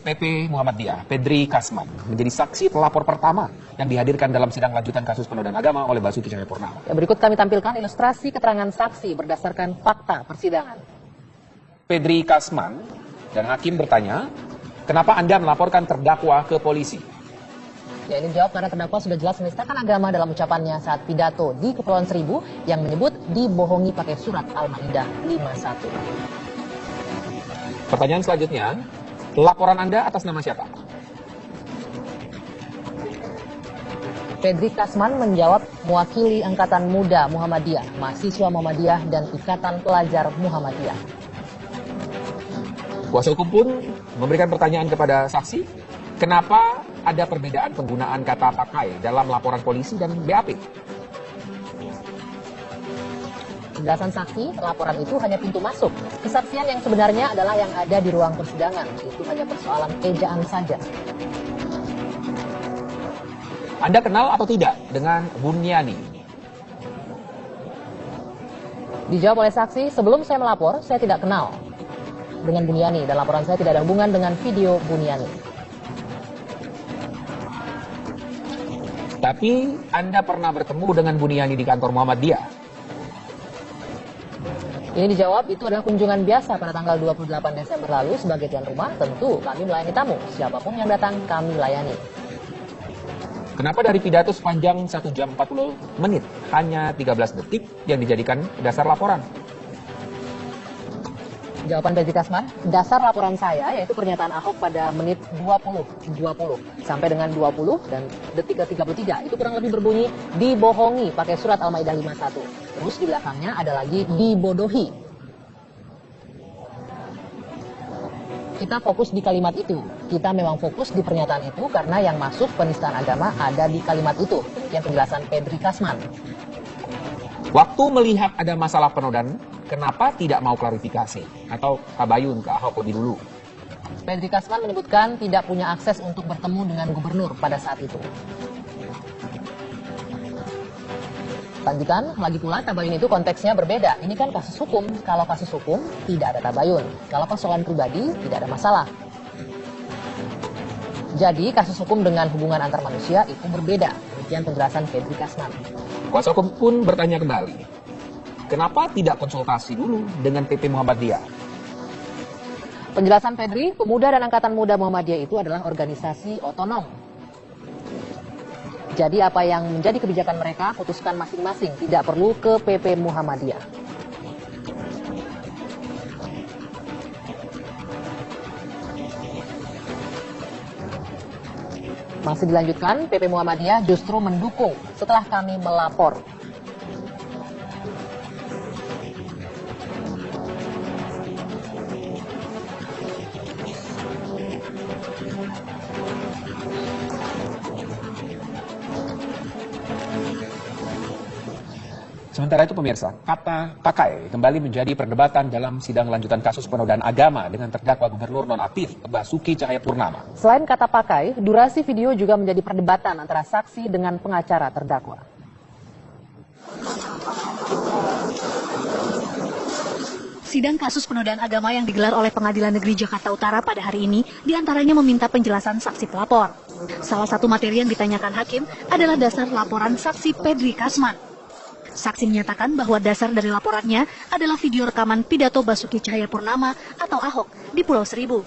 PP Muhammadiyah, Pedri Kasman, menjadi saksi pelapor pertama yang dihadirkan dalam sidang lanjutan kasus penodaan agama oleh Basuki Cahayapurnama. Berikut kami tampilkan ilustrasi keterangan saksi berdasarkan fakta persidangan. Pedri Kasman dan hakim bertanya, kenapa Anda melaporkan terdakwa ke polisi? Ya, ini dijawab karena terdakwa sudah jelas menistakan agama dalam ucapannya saat pidato di Kepulauan Seribu yang menyebut dibohongi pakai surat Al-Maidah 51. Pertanyaan selanjutnya, laporan Anda atas nama siapa? Pedri Kasman menjawab mewakili Angkatan Muda Muhammadiyah, mahasiswa Muhammadiyah, dan Ikatan Pelajar Muhammadiyah. Kuasa hukum pun memberikan pertanyaan kepada saksi, kenapa ada perbedaan penggunaan kata pakai dalam laporan polisi dan BAP? Penjelasan saksi, laporan itu hanya pintu masuk. Kesaksian yang sebenarnya adalah yang ada di ruang persidangan. Itu hanya persoalan ejaan saja. Anda kenal atau tidak dengan Buniani? Dijawab oleh saksi, sebelum saya melapor, saya tidak kenal dengan Buniani. Dan laporan saya tidak ada hubungan dengan video Buniani. Tapi Anda pernah bertemu dengan Buniani di kantor Muhammadiyah? Ini dijawab, itu adalah kunjungan biasa pada tanggal 28 Desember lalu sebagai tuan rumah. Tentu kami melayani tamu, siapapun yang datang kami layani. Kenapa dari pidato sepanjang 1 jam 40 menit hanya 13 detik yang dijadikan dasar laporan? Jawaban Pedri Kasman, dasar laporan saya yaitu pernyataan Ahok pada menit 20 sampai dengan 20 dan detik ke-33. Itu kurang lebih berbunyi dibohongi pakai surat Al-Maidah 51. Terus di belakangnya ada lagi dibodohi. Kita fokus di kalimat itu. Kita memang fokus di pernyataan itu karena yang masuk penistaan agama ada di kalimat itu. Yang penjelasan Pedri Kasman. Waktu melihat ada masalah penodaan, kenapa tidak mau klarifikasi atau tabayun ke Ahok lebih dulu? Pedri Kasman menyebutkan tidak punya akses untuk bertemu dengan gubernur pada saat itu. Lanjutan, lagi pula tabayun itu konteksnya berbeda. Ini kan kasus hukum. Kalau kasus hukum, tidak ada tabayun. Kalau persoalan pribadi, tidak ada masalah. Jadi, kasus hukum dengan hubungan antar manusia itu berbeda. Demikian penjelasan Pedri Kasman. Kuasa hukum pun bertanya kembali, kenapa tidak konsultasi dulu dengan PP Muhammadiyah? Penjelasan Pedri, Pemuda dan Angkatan Muda Muhammadiyah itu adalah organisasi otonom. Jadi apa yang menjadi kebijakan mereka, putuskan masing-masing, tidak perlu ke PP Muhammadiyah. Masih dilanjutkan, PP Muhammadiyah justru mendukung setelah kami melapor. Sementara itu pemirsa, kata pakai kembali menjadi perdebatan dalam sidang lanjutan kasus penodaan agama dengan terdakwa gubernur nonaktif Basuki Cahayapurnama. Selain kata pakai, durasi video juga menjadi perdebatan antara saksi dengan pengacara terdakwa. Sidang kasus penodaan agama yang digelar oleh Pengadilan Negeri Jakarta Utara pada hari ini diantaranya meminta penjelasan saksi pelapor. Salah satu materi yang ditanyakan hakim adalah dasar laporan saksi Pedri Kasman. Saksi menyatakan bahwa dasar dari laporannya adalah video rekaman pidato Basuki Cahayapurnama atau Ahok di Pulau Seribu.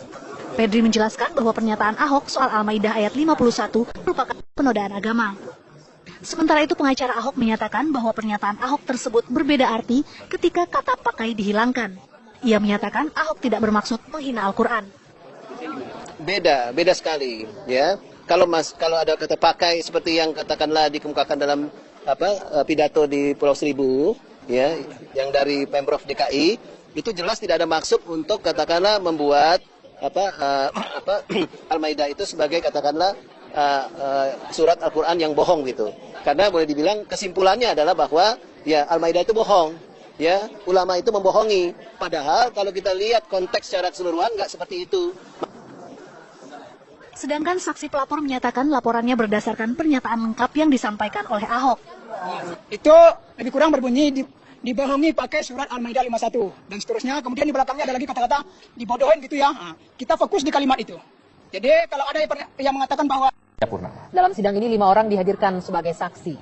Pedri menjelaskan bahwa pernyataan Ahok soal Al-Maidah ayat 51 merupakan penodaan agama. Sementara itu pengacara Ahok menyatakan bahwa pernyataan Ahok tersebut berbeda arti ketika kata pakai dihilangkan. Ia menyatakan Ahok tidak bermaksud menghina Al-Quran. Beda sekali, ya. Kalau ada kata pakai seperti yang katakanlah dikemukakan dalam pidato di Pulau Seribu, ya, yang dari Pemprov DKI, itu jelas tidak ada maksud untuk katakanlah membuat Al-Maidah itu sebagai katakanlah surat Al-Quran yang bohong gitu. Karena boleh dibilang kesimpulannya adalah bahwa ya Al-Maidah itu bohong, ya, ulama itu membohongi. Padahal kalau kita lihat konteks secara keseluruhan nggak seperti itu. Sedangkan saksi pelapor menyatakan laporannya berdasarkan pernyataan lengkap yang disampaikan oleh Ahok. Itu lebih kurang berbunyi dibohongi pakai surat Al-Maidah 51 dan seterusnya. Kemudian di belakangnya ada lagi kata-kata dibodohin gitu ya. Nah, kita fokus di kalimat itu. Jadi kalau ada yang mengatakan bahwa Purnama. Dalam sidang ini 5 orang dihadirkan sebagai saksi.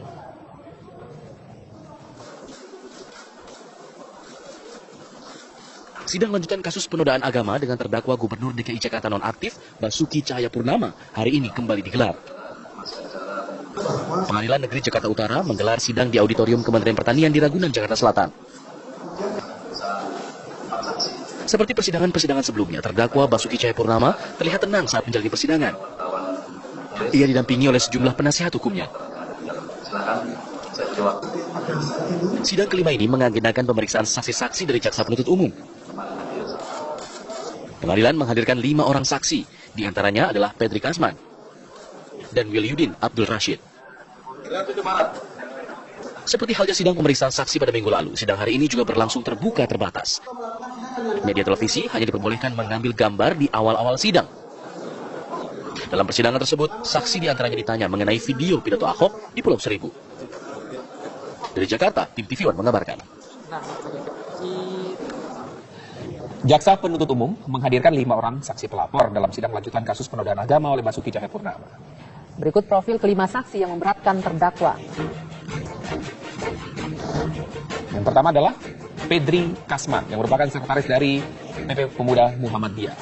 Sidang lanjutan kasus penodaan agama dengan terdakwa Gubernur DKI Jakarta nonaktif Basuki Cahayapurnama hari ini kembali digelar. Pengadilan Negeri Jakarta Utara menggelar sidang di Auditorium Kementerian Pertanian di Ragunan, Jakarta Selatan. Seperti persidangan-persidangan sebelumnya, terdakwa Basuki Cahayapurnama terlihat tenang saat menjalani persidangan. Ia didampingi oleh sejumlah penasihat hukumnya. Sidang kelima ini mengagendakan pemeriksaan saksi-saksi dari jaksa penuntut umum. Pengadilan menghadirkan 5 orang saksi, di antaranya adalah Pedri Kasman dan Wiliudin Abdul Rashid. Seperti halnya sidang pemeriksaan saksi pada minggu lalu, sidang hari ini juga berlangsung terbuka terbatas. Media televisi hanya diperbolehkan mengambil gambar di awal-awal sidang. Dalam persidangan tersebut, saksi diantaranya ditanya mengenai video pidato Ahok di Pulau Seribu. Dari Jakarta, tim TV One mengabarkan. Jaksa penuntut umum menghadirkan 5 orang saksi pelapor dalam sidang lanjutan kasus penodaan agama oleh Basuki Cahayapurnama. Berikut profil kelima saksi yang memberatkan terdakwa. Yang pertama adalah Pedri Kasman, yang merupakan sekretaris dari PP Pemuda Muhammadiyah,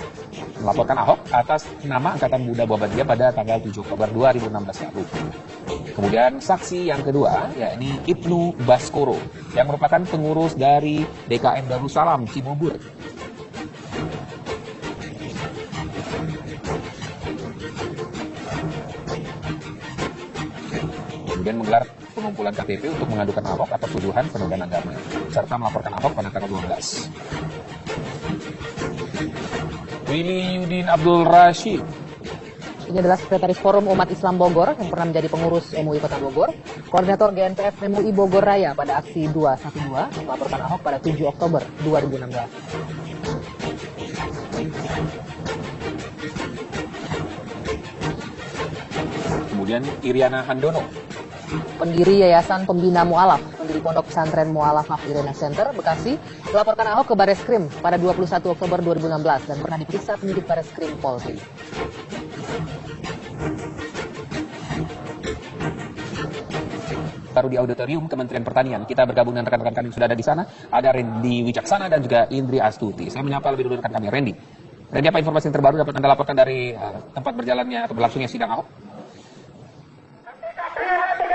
melaporkan Ahok atas nama Angkatan Muda Muhammadiyah pada tanggal 7 Oktober 2016 lalu. Kemudian saksi yang kedua, yakni Ibnu Baskoro, yang merupakan pengurus dari DKM Darussalam Cibubur. Kemudian menggelar pengumpulan KTP untuk mengadukan Ahok atas tuduhan penodaan agama, serta melaporkan Ahok pada tanggal 12. Wiliudin Abdul Rashid. Ini adalah Sekretaris Forum Umat Islam Bogor yang pernah menjadi pengurus MUI Kota Bogor, Koordinator GNPF MUI Bogor Raya pada aksi 212, melaporkan Ahok pada 7 Oktober 2016. Kemudian Iriana Handono, Pendiri Yayasan Pembina Mu'alaf, pendiri Pondok Pesantren Mu'alafah Irena Center, Bekasi, melaporkan Ahok ke Bareskrim pada 21 Oktober 2016 dan pernah diperiksa penyidik Bareskrim Polri. baru di Auditorium Kementerian Pertanian. Kita bergabung dengan rekan-rekan kami yang sudah ada di sana. Ada Randy Wicaksana dan juga Indri Astuti. Saya menyapa lebih dulu rekan kami, Randy. Randy, apa informasi yang terbaru dapat Anda laporkan dari tempat berjalannya atau berlangsungnya sidang Ahok?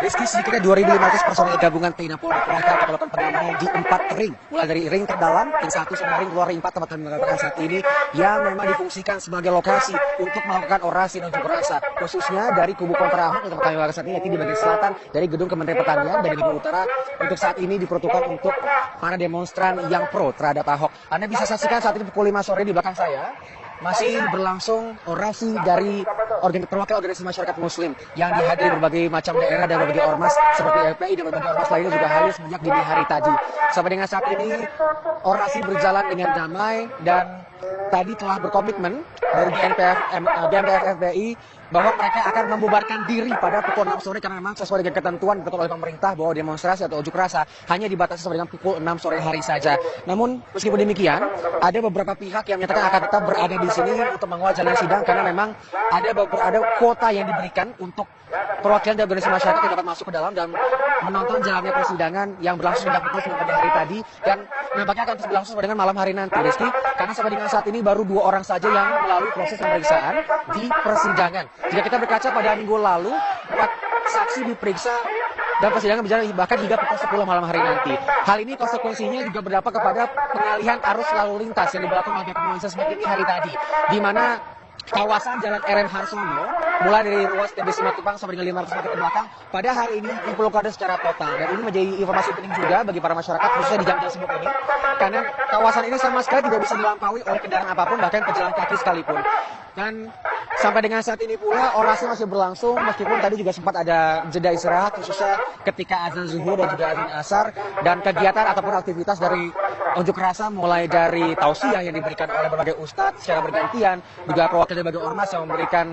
Rizky, sedikitnya 2.500 personel gabungan TNI Polri mereka akan melakukan pengamanan di 4 ring. Mulai dari ring terdalam, ring 1 sampai ring luar ring 4 tempat kami mengatakan saat ini, yang memang difungsikan sebagai lokasi untuk melakukan orasi dan unjuk rasa. Khususnya dari kubu kontra Ahok tempat kami melakukan saat ini, yaitu di bagian selatan dari gedung Kementerian Pertanian, dan di bagian utara untuk saat ini diperuntukkan untuk para demonstran yang pro terhadap Ahok. Anda bisa saksikan saat ini pukul 5 sore di belakang saya. Masih berlangsung orasi dari perwakilan organisasi masyarakat muslim yang dihadiri berbagai macam daerah dan berbagai ormas seperti FPI dan berbagai ormas lainnya juga hadir sejak dini hari tadi. Sampai dengan saat ini orasi berjalan dengan damai dan tadi telah berkomitmen dari GNPF FPI bahwa mereka akan membubarkan diri pada pukul 6 sore karena memang sesuai dengan ketentuan ditetapkan oleh pemerintah bahwa demonstrasi atau unjuk rasa hanya dibatasi sampai dengan pukul 6 sore hari saja. Namun meskipun demikian, ada beberapa pihak yang menyatakan akan tetap berada di sini untuk mengawal jalannya sidang karena memang ada kuota yang diberikan untuk perwakilan dari organisasi masyarakat yang dapat masuk ke dalam dan menonton jalannya persidangan yang berlangsung sejak pukul 9 pagi hari tadi, dan nampaknya akan terus berlangsung sampai dengan malam hari nanti, Rizky, karena sampai dengan saat ini baru 2 orang saja yang melalui proses pemeriksaan di persidangan. Jika kita berkaca pada minggu lalu, 4 saksi diperiksa dan persidangan berjalan bahkan hingga pukul 10 malam hari nanti. Hal ini konsekuensinya juga berdampak kepada pengalihan arus lalu lintas yang diberlakukan oleh kepolisian seperti ini hari tadi, di mana kawasan Jalan RM Harsono mulai dari ruas TB Simatupang sampai dengan 500 meter ke belakang pada hari ini diblokade secara total, dan ini menjadi informasi penting juga bagi para masyarakat khususnya di jam-jam sibuk ini karena kawasan ini sama sekali tidak bisa dilampaui oleh kendaraan apapun, bahkan pejalan kaki sekalipun. Dan sampai dengan saat ini pula orasi masih berlangsung meskipun tadi juga sempat ada jeda istirahat khususnya ketika azan zuhur dan juga azan asar, dan kegiatan ataupun aktivitas dari unjuk rasa mulai dari tausiah yang diberikan oleh berbagai ustadz secara bergantian, juga perwakilan dari berbagai ormas yang memberikan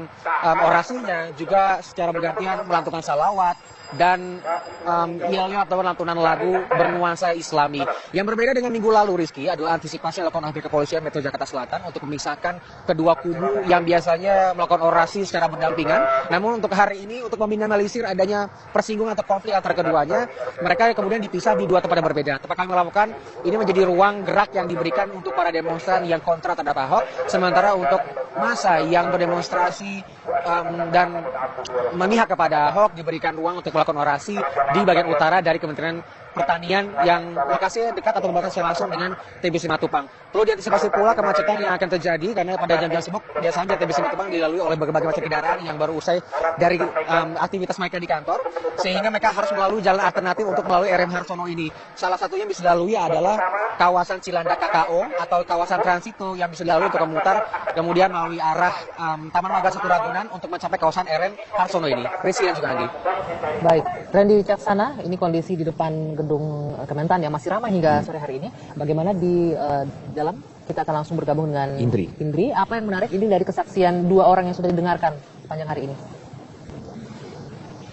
orasinya juga secara bergantian melantunkan salawat dan yel-yel atau lantunan lagu bernuansa Islami. Yang berbeda dengan minggu lalu, Rizky, adalah antisipasi yang dilakukan oleh kepolisian Metro Jakarta Selatan untuk memisahkan kedua kubu yang biasanya melakukan orasi secara berdampingan. Namun untuk hari ini, untuk meminimalisir adanya persinggungan atau konflik antara keduanya, mereka kemudian dipisah di dua tempat yang berbeda. Tempat kami melakukan ini menjadi ruang gerak yang diberikan untuk para demonstran yang kontra terhadap Ahok, sementara untuk massa yang berdemonstrasi dan memihak kepada Ahok diberikan ruang untuk melakukan orasi di bagian utara dari Kementerian Pertanian yang lokasinya dekat atau berbatasan langsung dengan TBC Matupang. Perlu diantisipasi pula kemacetan yang akan terjadi karena pada jam-jam sibuk biasanya TBC Matupang dilalui oleh berbagai macam kendaraan yang baru usai dari aktivitas mereka di kantor, sehingga mereka harus melalui jalan alternatif untuk melalui RM Harsono ini. Salah satunya yang bisa dilalui adalah kawasan Cilandak KKO atau kawasan transito yang bisa dilalui untuk memutar kemudian melalui arah Taman Mangga Satu Ragunan untuk mencapai kawasan RM Harsono ini. Rizky dan juga Andi. Baik, Randy Wicaksana, ini kondisi di depan gedung Kementan yang masih ramai hingga sore hari ini. Bagaimana di dalam? Kita akan langsung bergabung dengan Indri. Apa yang menarik ini dari kesaksian dua orang yang sudah didengarkan sepanjang hari ini?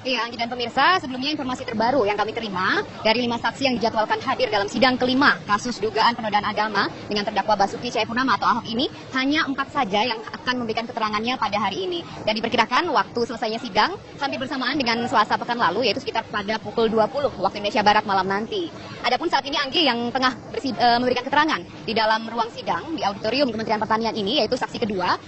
Iya, Anggi dan pemirsa, sebelumnya informasi terbaru yang kami terima dari 5 saksi yang dijadwalkan hadir dalam sidang kelima kasus dugaan penodaan agama dengan terdakwa Basuki Cahayapurnama atau Ahok ini, hanya 4 saja yang akan memberikan keterangannya pada hari ini. Dan diperkirakan waktu selesainya sidang hampir bersamaan dengan Selasa pekan lalu, yaitu sekitar pada pukul 20 waktu Indonesia Barat malam nanti. Adapun saat ini Anggi yang tengah memberikan keterangan di dalam ruang sidang di auditorium Kementerian Pertanian ini, yaitu saksi kedua,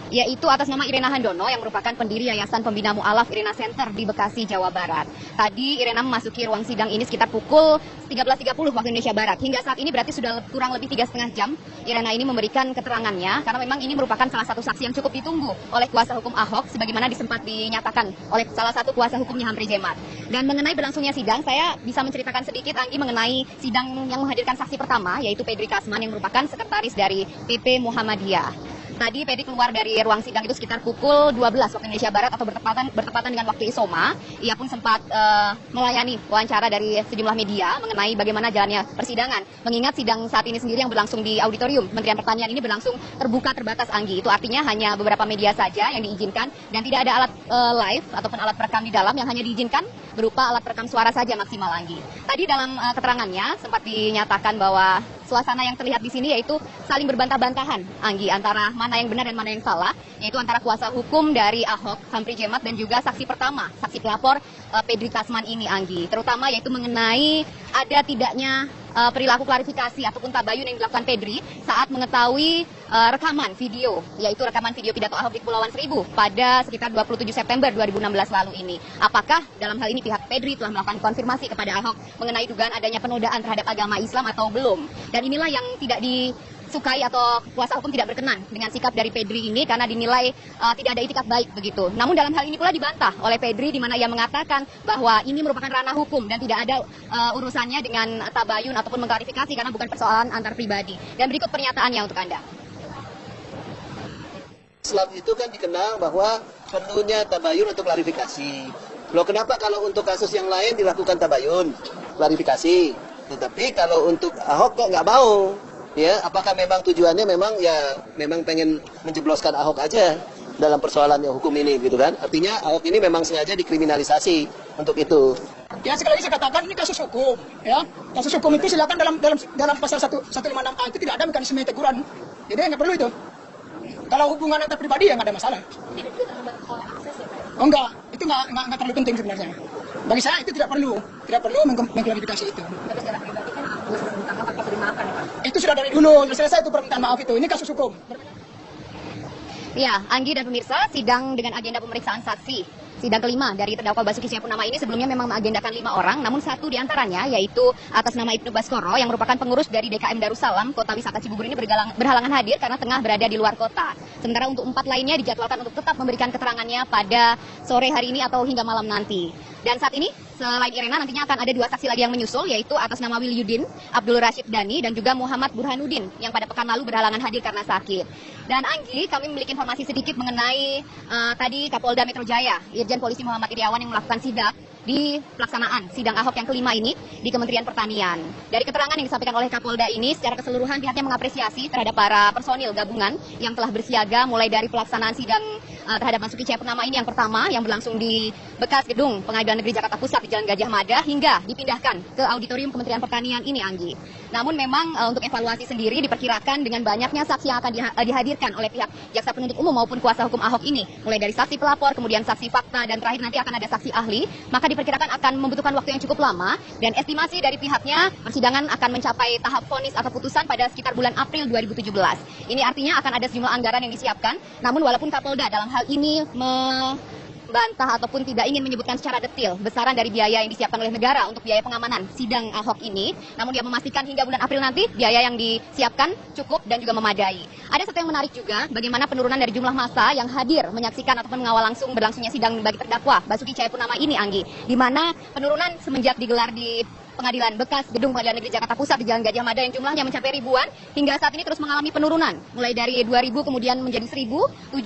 yaitu atas nama Irena Handono yang merupakan pendiri Yayasan Pembina Mu'alaf Irena Center di Bekasi, Jawa Barat. Tadi Irena memasuki ruang sidang ini sekitar pukul 13.30 waktu Indonesia Barat. Hingga saat ini berarti sudah kurang lebih 3,5 jam Irena ini memberikan keterangannya, karena memang ini merupakan salah satu saksi yang cukup ditunggu oleh kuasa hukum Ahok, sebagaimana disempat dinyatakan oleh salah satu kuasa hukumnya Hamfri Jemat. Dan mengenai berlangsungnya sidang, saya bisa menceritakan sedikit Anggi mengenai sidang yang menghadirkan saksi pertama, yaitu Pedri Kasman yang merupakan sekretaris dari PP Muhammadiyah. Tadi Pedri keluar dari ruang sidang itu sekitar pukul 12 waktu Indonesia Barat atau bertepatan dengan waktu Isoma. Ia pun sempat melayani wawancara dari sejumlah media mengenai bagaimana jalannya persidangan. Mengingat sidang saat ini sendiri yang berlangsung di auditorium Kementerian Pertanian ini berlangsung terbuka terbatas, Anggi. Itu artinya hanya beberapa media saja yang diizinkan dan tidak ada alat live ataupun alat perekam di dalam, yang hanya diizinkan berupa alat perekam suara saja maksimal, Anggi. Tadi dalam keterangannya sempat dinyatakan bahwa suasana yang terlihat di sini yaitu saling berbantah-bantahan, Anggi, antara mana yang benar dan mana yang salah, yaitu antara kuasa hukum dari Ahok, Hamfri Jemat, dan juga saksi pertama, saksi pelapor Pedri Kasman ini, Anggi. Terutama yaitu mengenai ada tidaknya perilaku klarifikasi ataupun tabayun yang dilakukan Pedri saat mengetahui rekaman video, yaitu rekaman video pidato Ahok di Kepulauan Seribu pada sekitar 27 September 2016 lalu ini. Apakah dalam hal ini pihak Pedri telah melakukan konfirmasi kepada Ahok mengenai dugaan adanya penodaan terhadap agama Islam atau belum? Dan inilah yang tidak disukai atau kuasa hukum tidak berkenan dengan sikap dari Pedri ini karena dinilai tidak ada itikat baik begitu. Namun dalam hal ini pula dibantah oleh Pedri, di mana ia mengatakan bahwa ini merupakan ranah hukum dan tidak ada urusannya dengan tabayun ataupun mengklarifikasi karena bukan persoalan antar pribadi. Dan berikut pernyataannya untuk Anda. Islam itu kan dikenal bahwa perlunya tabayun untuk klarifikasi. Loh, kenapa kalau untuk kasus yang lain dilakukan tabayun, klarifikasi, tetapi kalau untuk Ahok kok nggak mau? Ya, apakah memang tujuannya memang pengen menjebloskan Ahok aja dalam persoalan yang hukum ini, gitu kan? Artinya Ahok ini memang sengaja dikriminalisasi untuk itu. Ya, sekali lagi saya katakan ini kasus hukum, ya. Kasus hukum itu silakan dalam pasal 156A itu tidak ada mekanisme teguran. Jadi nggak perlu itu. Kalau hubungan antar pribadi ya nggak ada masalah. Oh enggak, itu nggak terlalu penting sebenarnya. Bagi saya itu tidak perlu mengklarifikasi itu. Itu sudah dari dulu, selesai itu permintaan maaf itu. Ini kasus hukum. Ya, Anggi dan pemirsa, sidang dengan agenda pemeriksaan saksi. Sidang kelima dari terdakwa Basuki Cahayapurnama ini sebelumnya memang mengagendakan 5 orang, namun 1 diantaranya yaitu atas nama Ibnu Baskoro yang merupakan pengurus dari DKM Darussalam Kota Wisata Cibubur ini berhalangan hadir karena tengah berada di luar kota. Sementara untuk 4 lainnya dijadwalkan untuk tetap memberikan keterangannya pada sore hari ini atau hingga malam nanti. Dan saat ini selain Irena nantinya akan ada 2 saksi lagi yang menyusul, yaitu atas nama Wilyudin Abdul Rashid Dhani dan juga Muhammad Burhanuddin yang pada pekan lalu berhalangan hadir karena sakit. Dan Anggi, kami memiliki informasi sedikit mengenai tadi Kapolda Metro Jaya, Irjen Polisi Muhammad Iriawan yang melakukan sidak di pelaksanaan sidang Ahok yang kelima ini di Kementerian Pertanian. Dari keterangan yang disampaikan oleh Kapolda ini, secara keseluruhan pihaknya mengapresiasi terhadap para personil gabungan yang telah bersiaga mulai dari pelaksanaan sidang terhadap Basuki Cahayapurnama ini yang pertama yang berlangsung di bekas gedung Pengadilan Negeri Jakarta Pusat di Jalan Gajah Mada hingga dipindahkan ke auditorium Kementerian Pertanian ini, Anggi. Namun memang untuk evaluasi sendiri diperkirakan dengan banyaknya saksi yang akan dihadirkan oleh pihak jaksa penuntut umum maupun kuasa hukum Ahok ini, mulai dari saksi pelapor, kemudian saksi fakta, dan terakhir nanti akan ada saksi ahli, maka diperkirakan akan membutuhkan waktu yang cukup lama, dan estimasi dari pihaknya persidangan akan mencapai tahap vonis atau putusan pada sekitar bulan April 2017. Ini artinya akan ada sejumlah anggaran yang disiapkan, namun walaupun Kapolda dalam hal ini membantah ataupun tidak ingin menyebutkan secara detail besaran dari biaya yang disiapkan oleh negara untuk biaya pengamanan sidang Ahok ini, namun dia memastikan hingga bulan April nanti biaya yang disiapkan cukup dan juga memadai. Ada satu yang menarik juga, bagaimana penurunan dari jumlah massa yang hadir menyaksikan ataupun mengawal langsung berlangsungnya sidang bagi terdakwa Basuki Cahayapurnama ini, Anggi, di mana penurunan semenjak digelar di Pengadilan bekas gedung Pengadilan Negeri Jakarta Pusat di Jalan Gajah Mada yang jumlahnya mencapai ribuan, hingga saat ini terus mengalami penurunan, mulai dari 2.000 kemudian menjadi 1.700,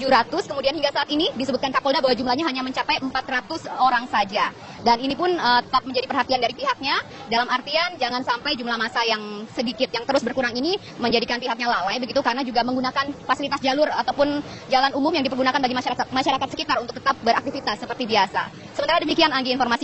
kemudian hingga saat ini disebutkan Kapolda bahwa jumlahnya hanya mencapai 400 orang saja. Dan ini pun tetap menjadi perhatian dari pihaknya, dalam artian jangan sampai jumlah massa yang sedikit yang terus berkurang ini menjadikan pihaknya lalai begitu, karena juga menggunakan fasilitas jalur ataupun jalan umum yang dipergunakan bagi masyarakat sekitar untuk tetap beraktivitas seperti biasa. Sementara demikian, Anggi, informasi